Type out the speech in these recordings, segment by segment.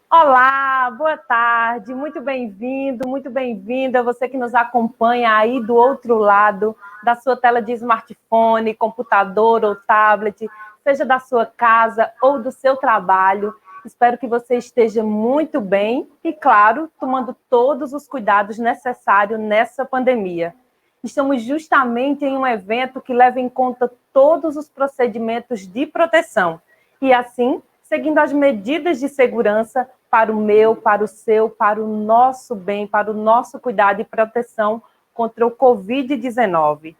Olá, boa tarde, muito bem-vinda, você que nos acompanha aí do outro lado da sua tela de smartphone, computador ou tablet, seja da sua casa ou do seu trabalho. Espero que você esteja muito bem e, claro, tomando todos os cuidados necessários nessa pandemia. Estamos justamente em um evento que leva em conta todos os procedimentos de proteção e, assim, seguindo as medidas de segurança para o meu, para o seu, para o nosso bem, para o nosso cuidado e proteção contra o Covid-19.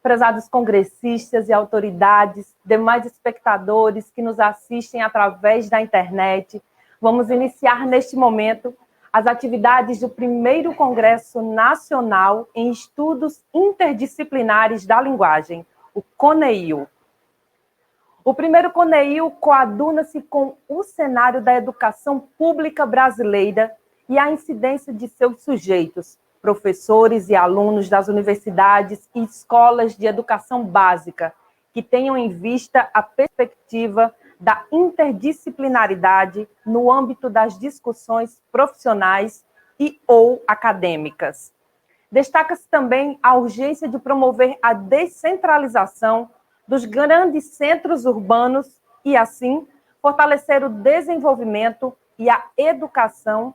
Prezados congressistas e autoridades, demais espectadores que nos assistem através da internet, vamos iniciar neste momento as atividades do primeiro Congresso Nacional em Estudos Interdisciplinares da Linguagem, o CONEIL. O primeiro CONEIL coaduna-se com o cenário da educação pública brasileira e a incidência de seus sujeitos, professores e alunos das universidades e escolas de educação básica, que tenham em vista a perspectiva da interdisciplinaridade no âmbito das discussões profissionais e ou acadêmicas. Destaca-se também a urgência de promover a descentralização dos grandes centros urbanos e, assim, fortalecer o desenvolvimento e a educação,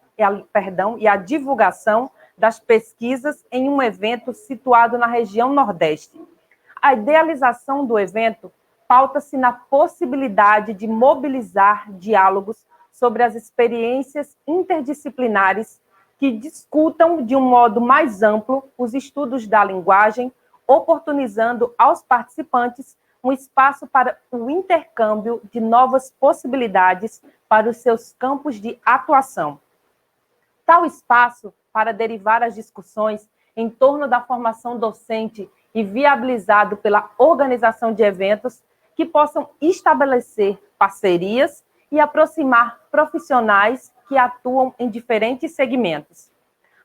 e a divulgação das pesquisas em um evento situado na região Nordeste. A idealização do evento pauta-se na possibilidade de mobilizar diálogos sobre as experiências interdisciplinares que discutam de um modo mais amplo os estudos da linguagem, oportunizando aos participantes um espaço para o intercâmbio de novas possibilidades para os seus campos de atuação. Tal espaço para derivar as discussões em torno da formação docente e viabilizado pela organização de eventos que possam estabelecer parcerias e aproximar profissionais que atuam em diferentes segmentos.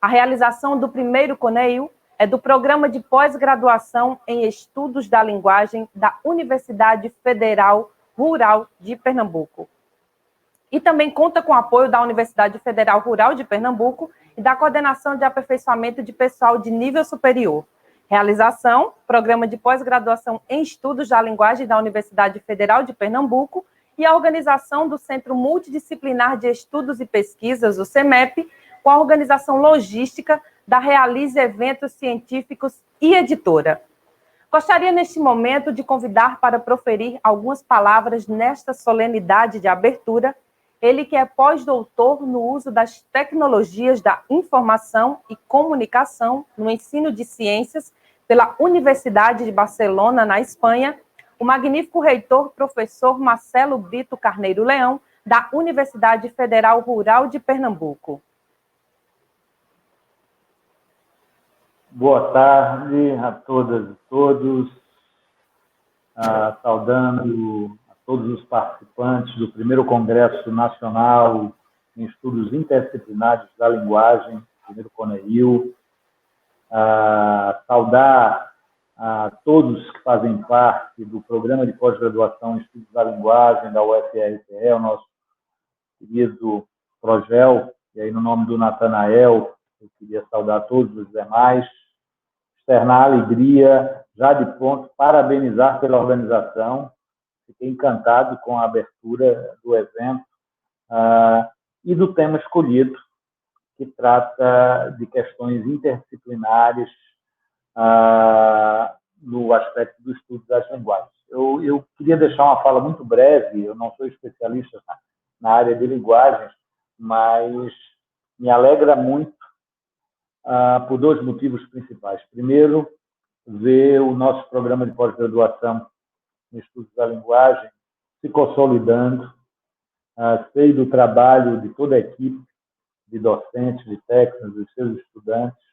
A realização do primeiro CONEIL é do Programa de Pós-Graduação em Estudos da Linguagem da Universidade Federal Rural de Pernambuco. E também conta com o apoio da Universidade Federal Rural de Pernambuco e da Coordenação de Aperfeiçoamento de Pessoal de Nível Superior. Realização, Programa de Pós-Graduação em Estudos da Linguagem da Universidade Federal de Pernambuco e a organização do Centro Multidisciplinar de Estudos e Pesquisas, o CEMEP, com a organização logística da Realize Eventos Científicos e Editora. Gostaria, neste momento, de convidar para proferir algumas palavras nesta solenidade de abertura, ele que é pós-doutor no uso das tecnologias da informação e comunicação no ensino de ciências pela Universidade de Barcelona, na Espanha, o magnífico reitor, professor Marcelo Brito Carneiro Leão, da Universidade Federal Rural de Pernambuco. Boa tarde a todas e todos, saudando a todos os participantes do primeiro Congresso Nacional em Estudos Interdisciplinares da Linguagem, primeiro CONEIL, saudar a todos que fazem parte do Programa de Pós-Graduação em Estudos da Linguagem da UFRPE, o nosso querido Progel, e aí no nome do Natanael, eu queria saudar todos os demais, externar a alegria, já de pronto, parabenizar pela organização. Fiquei encantado com a abertura do evento e do tema escolhido, que trata de questões interdisciplinares no aspecto do estudo das linguagens. Eu queria deixar uma fala muito breve, eu não sou especialista na área de linguagens, mas me alegra muito por dois motivos principais. Primeiro, ver o nosso programa de pós-graduação em estudos da linguagem se consolidando. Sei do trabalho de toda a equipe, de docentes, de técnicos, de seus estudantes,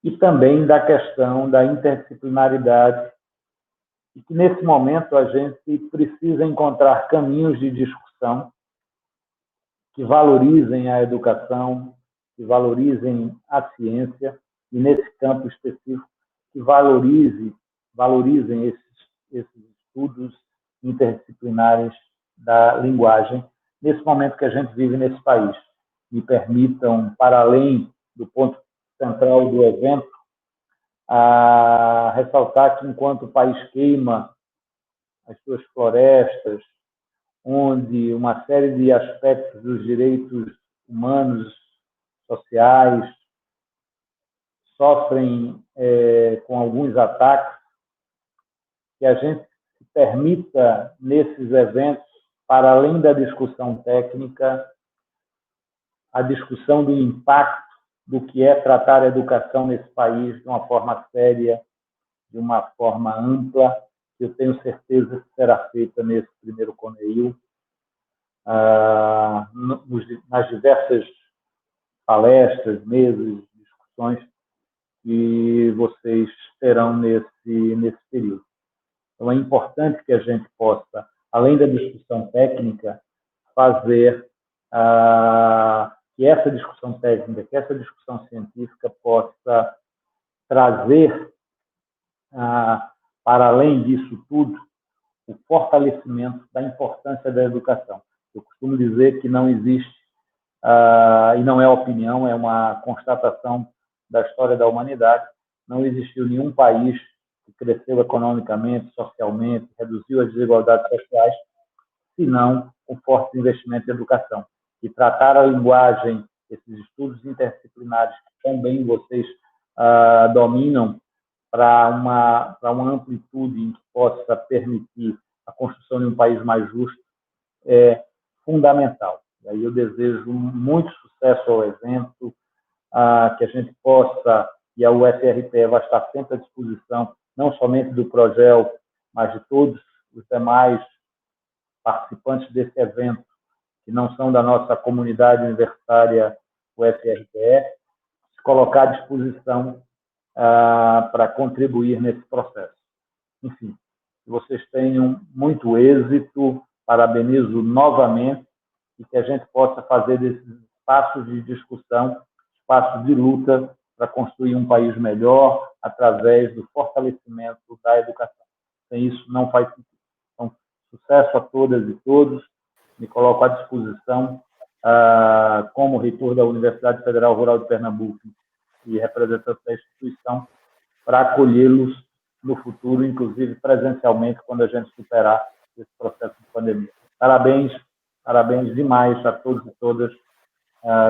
e também da questão da interdisciplinaridade, e que nesse momento a gente precisa encontrar caminhos de discussão que valorizem a educação, que valorizem a ciência, e nesse campo específico, que valorizem esses estudos interdisciplinares da linguagem, nesse momento que a gente vive nesse país. Me permitam, para além do ponto central do evento, ressaltar que enquanto o país queima as suas florestas, onde uma série de aspectos dos direitos humanos, sociais, sofrem com alguns ataques, que a gente se permita, nesses eventos, para além da discussão técnica, a discussão do impacto do que é tratar a educação nesse país de uma forma séria, de uma forma ampla, que eu tenho certeza que será feita nesse primeiro CONEIL, nas diversas palestras, mesas, discussões que vocês terão nesse período. Então, é importante que a gente possa, além da discussão técnica, fazer que essa discussão técnica, que essa discussão científica possa trazer, para além disso tudo, o fortalecimento da importância da educação. Eu costumo dizer que não existe, e não é opinião, é uma constatação da história da humanidade, não existiu nenhum país que cresceu economicamente, socialmente, reduziu as desigualdades sociais, senão um forte investimento em educação. E tratar a linguagem, esses estudos interdisciplinares que também vocês dominam, para uma amplitude em que possa permitir a construção de um país mais justo, é fundamental. E aí eu desejo muito sucesso ao evento, que a gente possa, e a UFRPE vai estar sempre à disposição, não somente do Progel, mas de todos os demais participantes desse evento, que não são da nossa comunidade universitária UFRPE, se colocar à disposição para contribuir nesse processo. Enfim, que vocês tenham muito êxito, parabenizo novamente, e que a gente possa fazer desses espaços de discussão, espaços de luta, para construir um país melhor através do fortalecimento da educação. Sem isso, não faz sentido. Então, sucesso a todas e todos. Me coloco à disposição, como reitor da Universidade Federal Rural de Pernambuco e representante da instituição, para acolhê-los no futuro, inclusive presencialmente, quando a gente superar esse processo de pandemia. Parabéns demais a todos e todas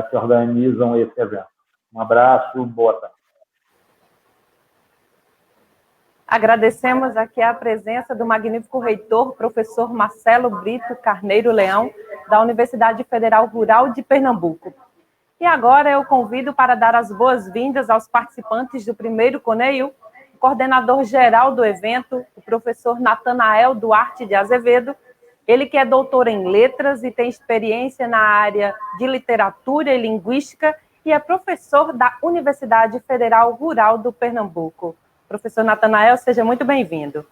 que organizam esse evento. Um abraço, boa tarde. Agradecemos aqui a presença do magnífico reitor, professor Marcelo Brito Carneiro Leão, da Universidade Federal Rural de Pernambuco. E agora eu convido para dar as boas-vindas aos participantes do primeiro CONEIL, o coordenador-geral do evento, o professor Natanael Duarte de Azevedo, ele que é doutor em letras e tem experiência na área de literatura e linguística e é professor da Universidade Federal Rural do Pernambuco. Professor Natanael, seja muito bem-vindo.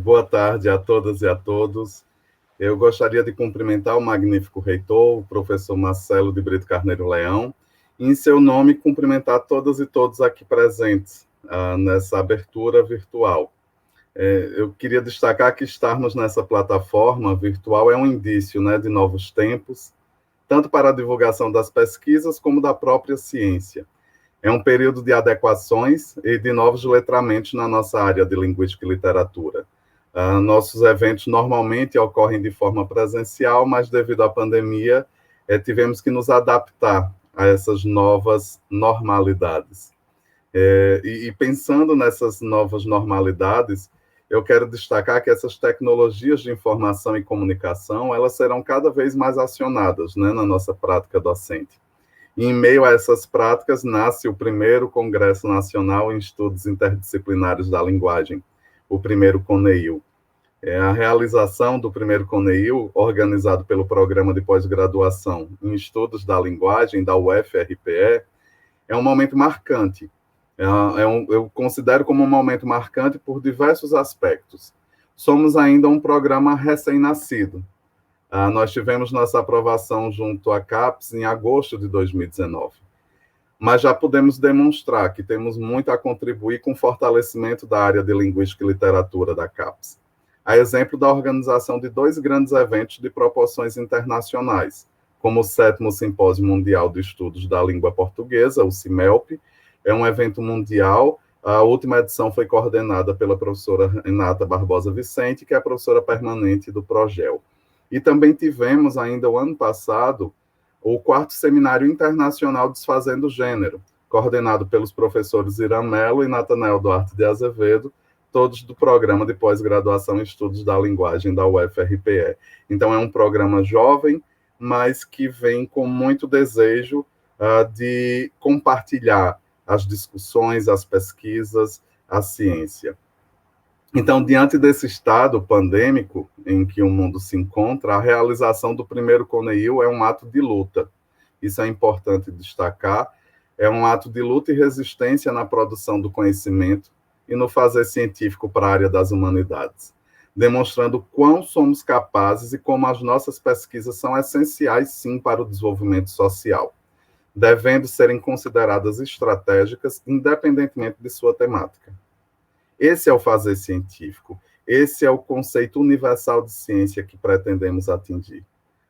Boa tarde a todas e a todos. Eu gostaria de cumprimentar o magnífico reitor, o professor Marcelo de Brito Carneiro Leão, e, em seu nome, cumprimentar todas e todos aqui presentes nessa abertura virtual. Eu queria destacar que estarmos nessa plataforma virtual é um indício, né, de novos tempos, tanto para a divulgação das pesquisas como da própria ciência. É um período de adequações e de novos letramentos na nossa área de linguística e literatura. Nossos eventos normalmente ocorrem de forma presencial, mas devido à pandemia, tivemos que nos adaptar a essas novas normalidades. E pensando nessas novas normalidades, eu quero destacar que essas tecnologias de informação e comunicação, elas serão cada vez mais acionadas, né, na nossa prática docente. E em meio a essas práticas, nasce o primeiro Congresso Nacional em Estudos Interdisciplinares da Linguagem, o primeiro CONEIL. A realização do primeiro CONEIL, organizado pelo Programa de Pós-Graduação em Estudos da Linguagem, da UFRPE, é um momento marcante. Eu considero como um momento marcante por diversos aspectos. Somos ainda um programa recém-nascido. Nós tivemos nossa aprovação junto à CAPES em agosto de 2019. Mas já podemos demonstrar que temos muito a contribuir com o fortalecimento da área de linguística e literatura da CAPES. a exemplo da organização de 2 grandes eventos de proporções internacionais, como o 7º Simpósio Mundial de Estudos da Língua Portuguesa, o CIMELP, é um evento mundial. A última edição foi coordenada pela professora Renata Barbosa Vicente, que é a professora permanente do PROGEL. E também tivemos, ainda o ano passado, o 4º Seminário Internacional Desfazendo Gênero, coordenado pelos professores Irã Mello e Natanael Duarte de Azevedo, todos do programa de pós-graduação em Estudos da Linguagem da UFRPE. Então, é um programa jovem, mas que vem com muito desejo de compartilhar as discussões, as pesquisas, a ciência. Então, diante desse estado pandêmico em que o mundo se encontra, a realização do primeiro CONEIU é um ato de luta. Isso é importante destacar. É um ato de luta e resistência na produção do conhecimento e no fazer científico para a área das humanidades, demonstrando quão somos capazes e como as nossas pesquisas são essenciais, sim, para o desenvolvimento social, devendo serem consideradas estratégicas, independentemente de sua temática. Esse é o fazer científico, esse é o conceito universal de ciência que pretendemos atingir.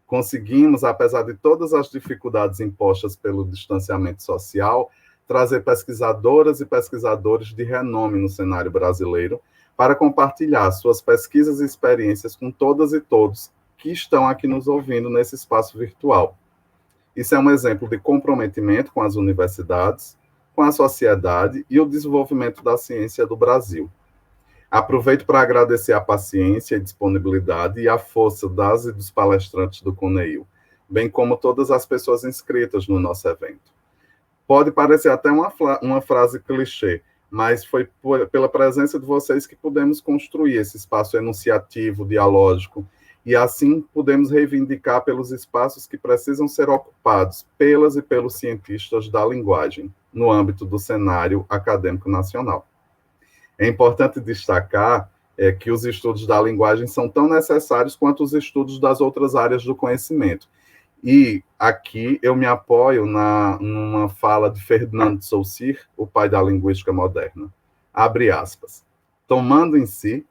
Conseguimos, apesar de todas as dificuldades impostas pelo distanciamento social, trazer pesquisadoras e pesquisadores de renome no cenário brasileiro para compartilhar suas pesquisas e experiências com todas e todos que estão aqui nos ouvindo nesse espaço virtual. Isso é um exemplo de comprometimento com as universidades, com a sociedade e o desenvolvimento da ciência do Brasil. Aproveito para agradecer a paciência, a disponibilidade e a força das e dos palestrantes do CONEIU, bem como todas as pessoas inscritas no nosso evento. Pode parecer até uma frase clichê, mas foi pela presença de vocês que pudemos construir esse espaço enunciativo, dialógico, e assim pudemos reivindicar pelos espaços que precisam ser ocupados pelas e pelos cientistas da linguagem, no âmbito do cenário acadêmico nacional. É importante destacar que os estudos da linguagem são tão necessários quanto os estudos das outras áreas do conhecimento. E aqui eu me apoio numa fala de Ferdinand de Saussure, o pai da linguística moderna. Abre aspas. Tomando em si,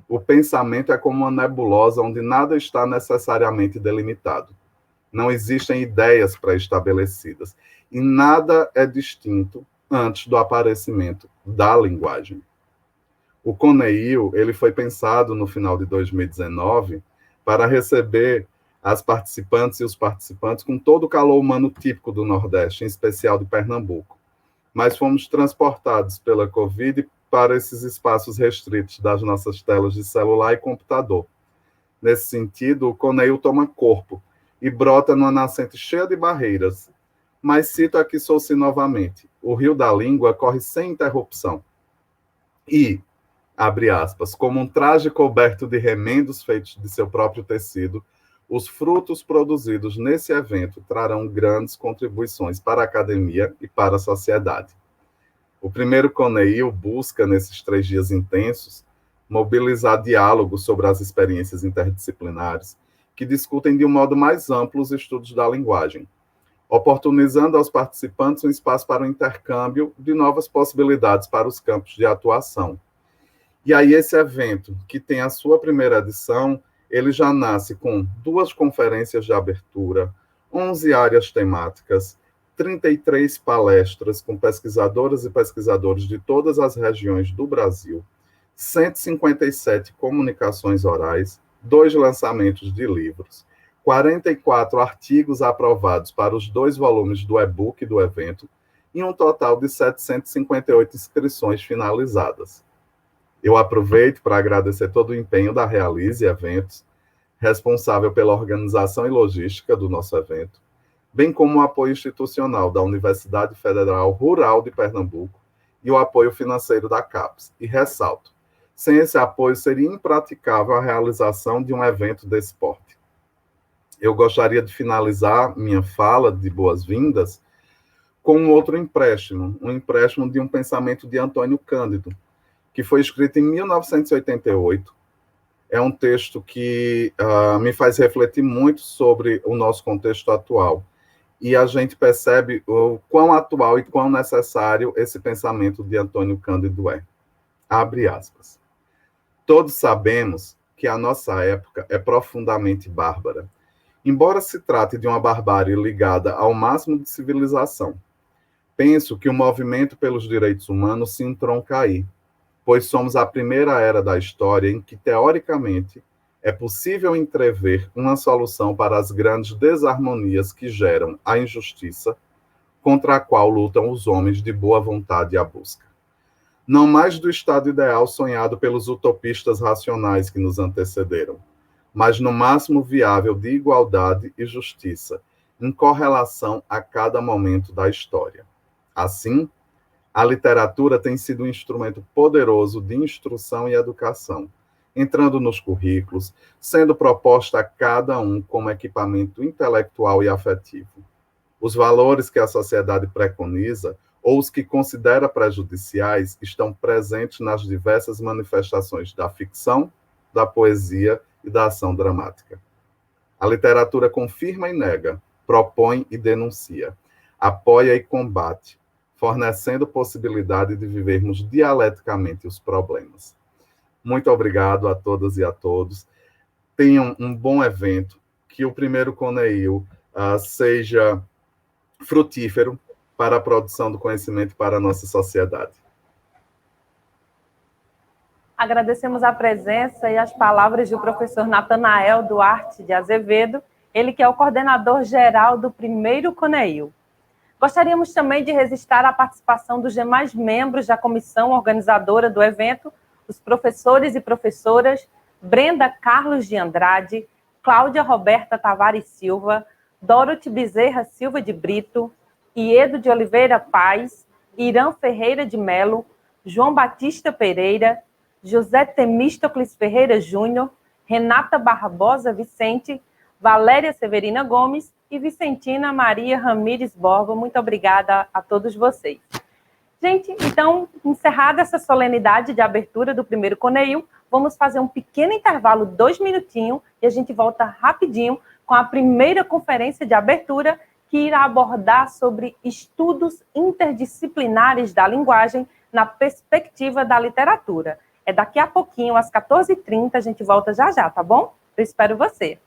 o pensamento é como uma nebulosa onde nada está necessariamente delimitado. Não existem ideias pré-estabelecidas e nada é distinto antes do aparecimento da linguagem. O CONEIU, ele foi pensado no final de 2019 para receber as participantes e os participantes com todo o calor humano típico do Nordeste, em especial de Pernambuco. Mas fomos transportados pela Covid para esses espaços restritos das nossas telas de celular e computador. Nesse sentido, o CONEIU toma corpo e brota numa nascente cheia de barreiras. Mas cito aqui Saussure novamente, o rio da língua corre sem interrupção. E, abre aspas, como um traje coberto de remendos feitos de seu próprio tecido, os frutos produzidos nesse evento trarão grandes contribuições para a academia e para a sociedade. O primeiro CONEIU busca, nesses 3 dias intensos, mobilizar diálogos sobre as experiências interdisciplinares que discutem de um modo mais amplo os estudos da linguagem, oportunizando aos participantes um espaço para o intercâmbio de novas possibilidades para os campos de atuação. E aí esse evento, que tem a sua primeira edição, ele já nasce com 2 conferências de abertura, 11 áreas temáticas, 33 palestras com pesquisadoras e pesquisadores de todas as regiões do Brasil, 157 comunicações orais, 2 lançamentos de livros, 44 artigos aprovados para os 2 volumes do e-book do evento e um total de 758 inscrições finalizadas. Eu aproveito para agradecer todo o empenho da Realize Eventos, responsável pela organização e logística do nosso evento, bem como o apoio institucional da Universidade Federal Rural de Pernambuco e o apoio financeiro da CAPES. E ressalto, sem esse apoio seria impraticável a realização de um evento desse porte. Eu gostaria de finalizar minha fala de boas-vindas com um outro empréstimo, um empréstimo de um pensamento de Antônio Cândido, que foi escrito em 1988. É um texto que me faz refletir muito sobre o nosso contexto atual. E a gente percebe o quão atual e quão necessário esse pensamento de Antônio Cândido é. Abre aspas. Todos sabemos que a nossa época é profundamente bárbara. Embora se trate de uma barbárie ligada ao máximo de civilização, penso que o movimento pelos direitos humanos se entronca aí, pois somos a primeira era da história em que, teoricamente, é possível entrever uma solução para as grandes desarmonias que geram a injustiça, contra a qual lutam os homens de boa vontade à busca. Não mais do estado ideal sonhado pelos utopistas racionais que nos antecederam, mas no máximo viável de igualdade e justiça, em correlação a cada momento da história. Assim, a literatura tem sido um instrumento poderoso de instrução e educação, entrando nos currículos, sendo proposta a cada um como equipamento intelectual e afetivo. Os valores que a sociedade preconiza, ou os que considera prejudiciais, estão presentes nas diversas manifestações da ficção, da poesia e da ação dramática. A literatura confirma e nega, propõe e denuncia, apoia e combate, fornecendo possibilidade de vivermos dialeticamente os problemas. Muito obrigado a todas e a todos. Tenham um bom evento, que o primeiro CONEIL seja frutífero para a produção do conhecimento para a nossa sociedade. Agradecemos a presença e as palavras do professor Natanael Duarte de Azevedo, ele que é o coordenador geral do primeiro CONEIL. Gostaríamos também de registrar a participação dos demais membros da comissão organizadora do evento, os professores e professoras Brenda Carlos de Andrade, Cláudia Roberta Tavares Silva, Dorothy Bezerra Silva de Brito, Iedo de Oliveira Paz, Irã Ferreira de Melo, João Batista Pereira, José Temístocles Ferreira Júnior, Renata Barbosa Vicente, Valéria Severina Gomes e Vicentina Maria Ramires Borba. Muito obrigada a todos vocês. Gente, então, encerrada essa solenidade de abertura do primeiro CONEIL, vamos fazer um pequeno intervalo, 2 minutinhos, e a gente volta rapidinho com a primeira conferência de abertura, que irá abordar sobre estudos interdisciplinares da linguagem na perspectiva da literatura. É daqui a pouquinho, às 14h30, a gente volta já já, tá bom? Eu espero você.